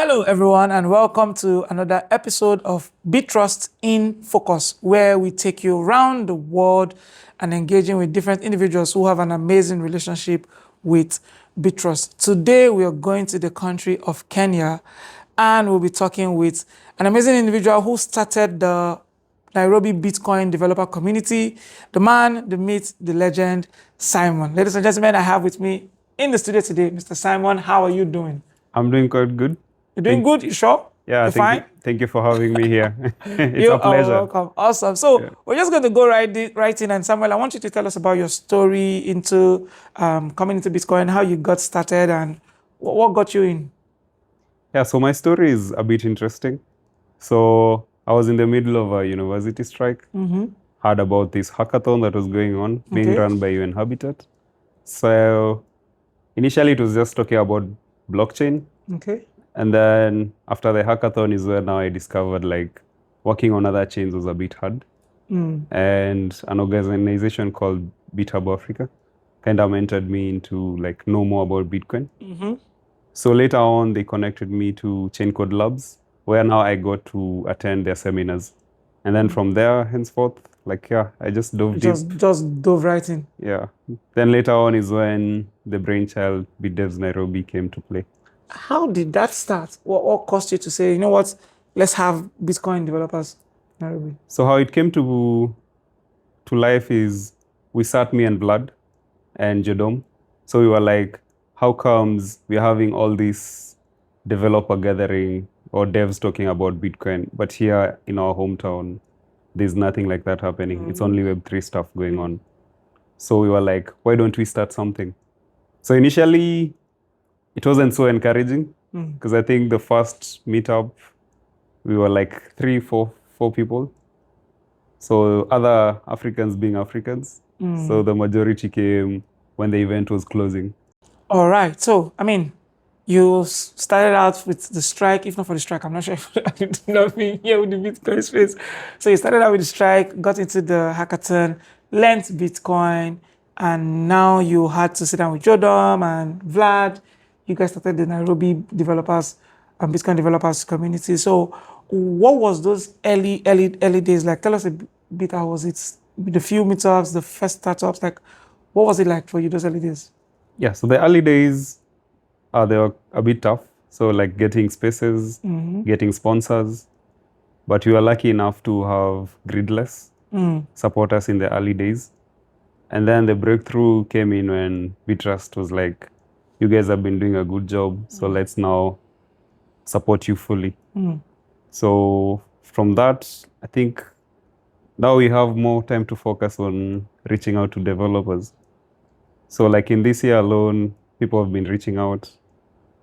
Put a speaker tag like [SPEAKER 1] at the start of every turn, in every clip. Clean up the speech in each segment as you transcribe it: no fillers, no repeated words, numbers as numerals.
[SPEAKER 1] Hello, everyone, and welcome to another episode of Btrust in Focus, where we take you around the world and engaging with different individuals who have an amazing relationship with Btrust. Today, we are going to the country of Kenya, and we'll be talking with an amazing individual who started the Nairobi Bitcoin developer community, the man, the myth, the legend, Simon. Ladies and gentlemen, I have with me in the studio today, Mr. Simon. How are you doing?
[SPEAKER 2] I'm doing quite good.
[SPEAKER 1] You're doing good? You sure?
[SPEAKER 2] Yeah,
[SPEAKER 1] You're fine?
[SPEAKER 2] Thank you for having me here. It's
[SPEAKER 1] You
[SPEAKER 2] a pleasure.
[SPEAKER 1] are welcome. Awesome. So we're just going to go right in. And Samuel, I want you to tell us about your story into coming into Bitcoin, how you got started, and what got you in.
[SPEAKER 2] Yeah, so my story is a bit interesting. So I was in the middle of a university strike. Heard about this hackathon that was going on, being run by UN Habitat. So initially it was just talking about blockchain.
[SPEAKER 1] Okay.
[SPEAKER 2] And then after the hackathon is where now I discovered like working on other chains was a bit hard. And an organization called Bthub Africa kind of mentored me into like know more about Bitcoin. So later on, they connected me to Chain Code Labs, where now I got to attend their seminars. And then from there, henceforth, I just dove deep.
[SPEAKER 1] Just dove right in.
[SPEAKER 2] Yeah. Then later on is when the brainchild BitDevs Nairobi came to play.
[SPEAKER 1] How did that start? What caused you to say, you know what, let's have Bitcoin developers Nairobi?
[SPEAKER 2] So how it came to life is we sat, me and Vlad and Jodom. So we were like, how comes we're having all this developer gathering or devs talking about Bitcoin, but here in our hometown, there's nothing like that happening. It's only Web3 stuff going on. So we were like, why don't we start something? So initially, it wasn't so encouraging because I think the first meetup, we were like 4 people. So other Africans being Africans. So the majority came when the event was closing.
[SPEAKER 1] All right. So, I mean, you started out with the strike. If not for the strike, I'm not sure if I did not be here with the Bitcoin space. So you started out with the strike, got into the hackathon, learned Bitcoin, and now you had to sit down with Jodom and Vlad. You guys started the Nairobi developers and Bitcoin developers community. So what was those early days like? Tell us a bit, how was it? The few meetups, the first startups, like what was it like for you those early days?
[SPEAKER 2] Yeah, so the early days, they were a bit tough. So like getting spaces, getting sponsors. But we were lucky enough to have Gridless support us in the early days. And then the breakthrough came in when Btrust was like, you guys have been doing a good job, so let's now support you fully. So from that, I think now we have more time to focus on reaching out to developers. So like in this year alone, people have been reaching out.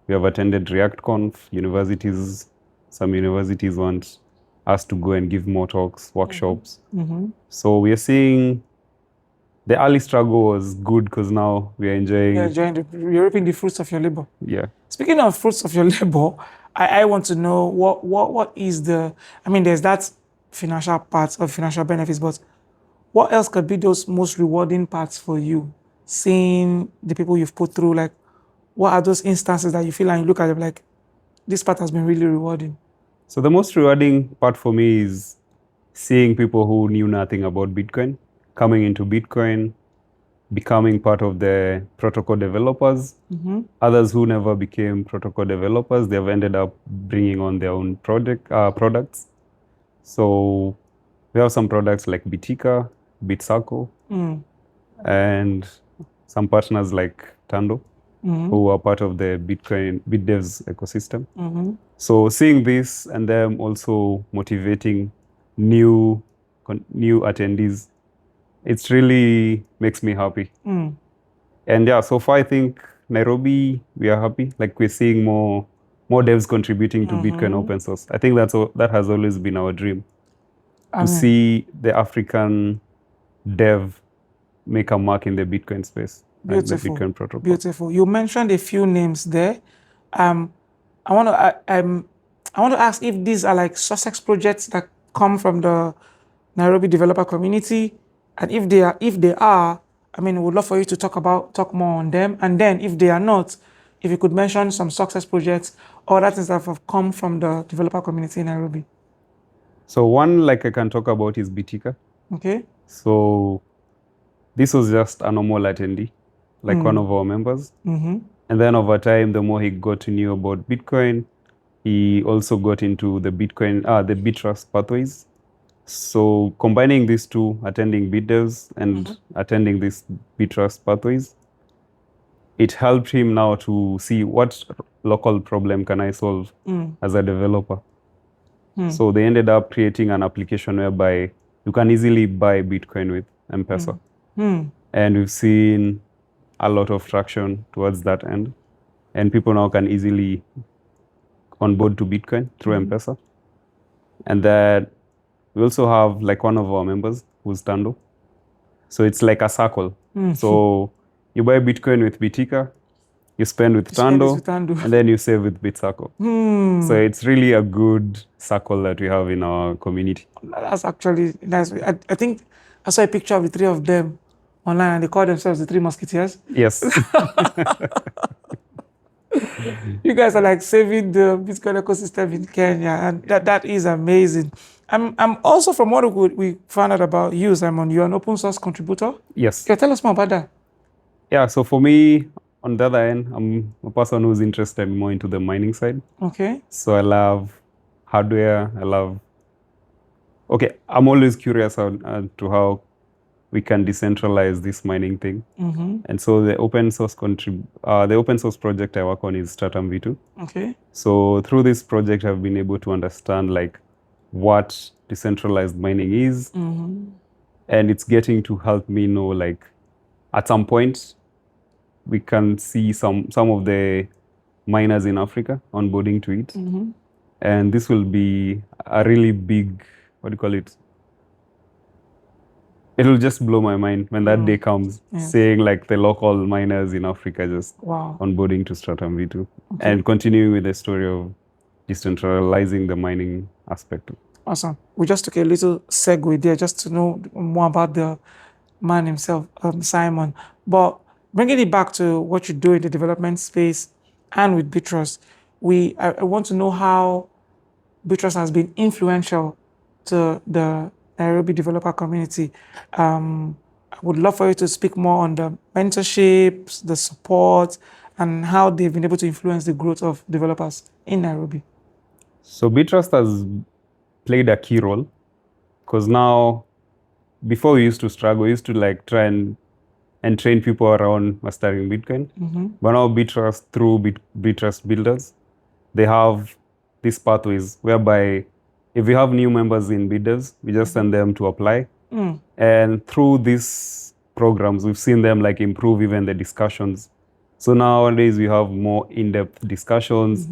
[SPEAKER 2] We have attended ReactConf, universities. Some universities want us to go and give more talks, workshops. So we are seeing the early struggle was good because now we are enjoying.
[SPEAKER 1] You're reaping the fruits of your labor.
[SPEAKER 2] Yeah.
[SPEAKER 1] Speaking of fruits of your labor, I want to know what is the, I mean, there's that financial part of financial benefits, but what else could be those most rewarding parts for you? Seeing the people you've put through, like, what are those instances that you feel and you look at them like, this part has been really rewarding?
[SPEAKER 2] So the most rewarding part for me is seeing people who knew nothing about Bitcoin coming into Bitcoin, becoming part of the protocol developers. Others who never became protocol developers, they've ended up bringing on their own products. So we have some products like Bitika, Bitsaco, and some partners like Tando, who are part of the Bitcoin BitDevs ecosystem. So seeing this and them also motivating new attendees, it really makes me happy. And yeah, so far I think Nairobi, we are happy. Like we're seeing more devs contributing to Bitcoin open source. I think that has always been our dream. To see the African dev make a mark in the Bitcoin space.
[SPEAKER 1] Beautiful.
[SPEAKER 2] And the Bitcoin protocol.
[SPEAKER 1] Beautiful. You mentioned a few names there. I want to ask if these are like Sussex projects that come from the Nairobi developer community, and if they are, I mean, we would love for you to talk more on them. And then if they are not, if you could mention some success projects or other things that have come from the developer community in Nairobi.
[SPEAKER 2] So one like I can talk about is Bitika.
[SPEAKER 1] Okay.
[SPEAKER 2] So this was just a normal attendee, like one of our members.
[SPEAKER 1] Mm-hmm.
[SPEAKER 2] And then over time, the more he got to know about Bitcoin, he also got into the Btrust pathways. So combining these two, attending BitDevs and attending these Btrust pathways, it helped him now to see what local problem can I solve as a developer. So they ended up creating an application whereby you can easily buy Bitcoin with M-Pesa. And we've seen a lot of traction towards that end. And people now can easily onboard to Bitcoin through M-Pesa. And then we also have like one of our members who's Tando. So it's like a circle. So you buy Bitcoin with Bitika, you spend with Tando, and then you save with BitCircle. So it's really a good circle that we have in our community.
[SPEAKER 1] That's actually nice. I think I saw a picture of the three of them online and they call themselves the Three Musketeers.
[SPEAKER 2] Yes.
[SPEAKER 1] You guys are like saving the Bitcoin ecosystem in Kenya, and that is amazing. I'm also, from what we found out about you, Simon, you're an open source contributor.
[SPEAKER 2] Yes.
[SPEAKER 1] Can you tell us more about that?
[SPEAKER 2] Yeah, so for me, on the other end, I'm a person who's interested more into the mining side.
[SPEAKER 1] Okay.
[SPEAKER 2] So I love hardware. I'm always curious to how we can decentralize this mining thing. And so the open source project I work on is Stratum V2.
[SPEAKER 1] Okay.
[SPEAKER 2] So through this project, I've been able to understand like what decentralized mining is. And it's getting to help me know like at some point, we can see some of the miners in Africa onboarding to it. And this will be a really big, it'll just blow my mind when that day comes, seeing like the local miners in Africa just onboarding to Stratum V2 and continuing with the story of decentralizing the mining aspect.
[SPEAKER 1] Awesome. We just took a little segue there just to know more about the man himself, Simon. But bringing it back to what you do in the development space and with Btrust, I want to know how Btrust has been influential to the Nairobi developer community. I would love for you to speak more on the mentorships, the support, and how they've been able to influence the growth of developers in Nairobi.
[SPEAKER 2] So Btrust has played a key role because now, before we used to struggle, we used to like try and train people around mastering Bitcoin. But now Btrust, through Btrust Builders, they have these pathways whereby if we have new members in BitDevs, we just send them to apply. And through these programs, we've seen them like improve even the discussions. So nowadays we have more in-depth discussions.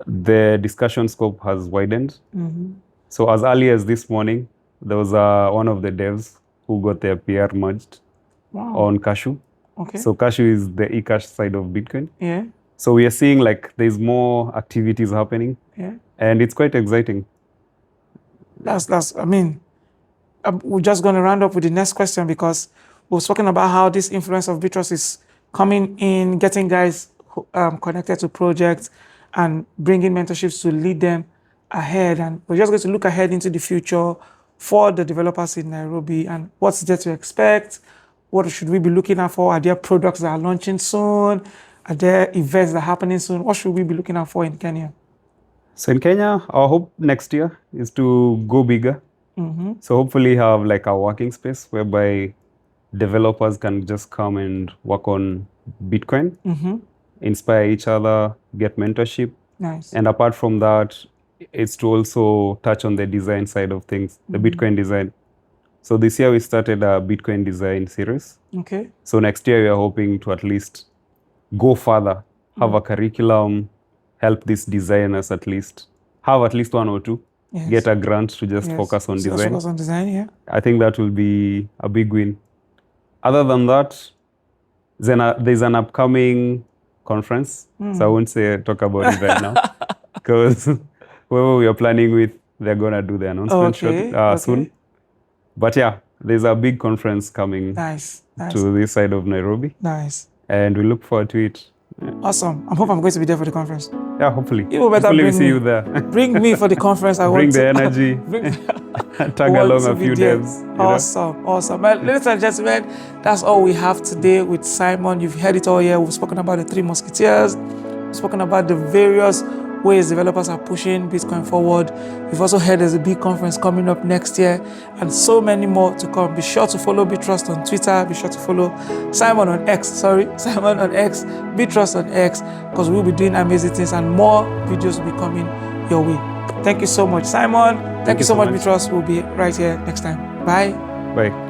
[SPEAKER 2] The discussion scope has widened. So as early as this morning, there was one of the devs who got their PR merged on Cashew.
[SPEAKER 1] Okay.
[SPEAKER 2] So Cashew is the eCash side of Bitcoin.
[SPEAKER 1] Yeah.
[SPEAKER 2] So we are seeing like there's more activities happening.
[SPEAKER 1] Yeah.
[SPEAKER 2] And it's quite exciting.
[SPEAKER 1] We're just going to round up with the next question because we've spoken about how this influence of Btrust is coming in, getting guys connected to projects and bringing mentorships to lead them ahead. And we're just going to look ahead into the future for the developers in Nairobi and what's there to expect. What should we be looking out for? Are there products that are launching soon? Are there events that are happening soon? What should we be looking out for in Kenya?
[SPEAKER 2] So in Kenya, our hope next year is to go bigger. So hopefully have like a working space whereby developers can just come and work on Bitcoin, inspire each other, get mentorship.
[SPEAKER 1] Nice.
[SPEAKER 2] And apart from that, it's to also touch on the design side of things, the Bitcoin design. So this year we started a Bitcoin design series.
[SPEAKER 1] Okay.
[SPEAKER 2] So next year we are hoping to at least go further, have a curriculum, help these designers at least have at least one or two, get a grant to just focus on design.
[SPEAKER 1] Focus on design, yeah.
[SPEAKER 2] I think that will be a big win. Other than that, there's an upcoming conference. So I won't talk about it right now because whoever we are planning with, they're going to do the announcement soon. But yeah, there's a big conference coming
[SPEAKER 1] nice.
[SPEAKER 2] to this side of Nairobi.
[SPEAKER 1] Nice.
[SPEAKER 2] And we look forward to it.
[SPEAKER 1] Awesome. I hope I'm going to be there for the conference.
[SPEAKER 2] Yeah, hopefully.
[SPEAKER 1] You better
[SPEAKER 2] Hopefully we
[SPEAKER 1] bring
[SPEAKER 2] see
[SPEAKER 1] me.
[SPEAKER 2] you there.
[SPEAKER 1] Bring me for the conference. I
[SPEAKER 2] Bring
[SPEAKER 1] want
[SPEAKER 2] the
[SPEAKER 1] to
[SPEAKER 2] energy.
[SPEAKER 1] bring,
[SPEAKER 2] Tag
[SPEAKER 1] want
[SPEAKER 2] along
[SPEAKER 1] to
[SPEAKER 2] a
[SPEAKER 1] be
[SPEAKER 2] few
[SPEAKER 1] there.
[SPEAKER 2] devs. You know?
[SPEAKER 1] Awesome, awesome. Well, ladies and gentlemen, that's all we have today with Simon. You've heard it all here. We've spoken about the 3 musketeers. We've spoken about the various ways developers are pushing Bitcoin forward. You've also heard there's a big conference coming up next year and so many more to come. Be sure to follow Btrust on Twitter. Be sure to follow Simon on X. Simon on X, Btrust on X, because we'll be doing amazing things and more videos will be coming your way. Thank you so much, Simon. Thank you so much, Btrust. We'll be right here next time. Bye.
[SPEAKER 2] Bye.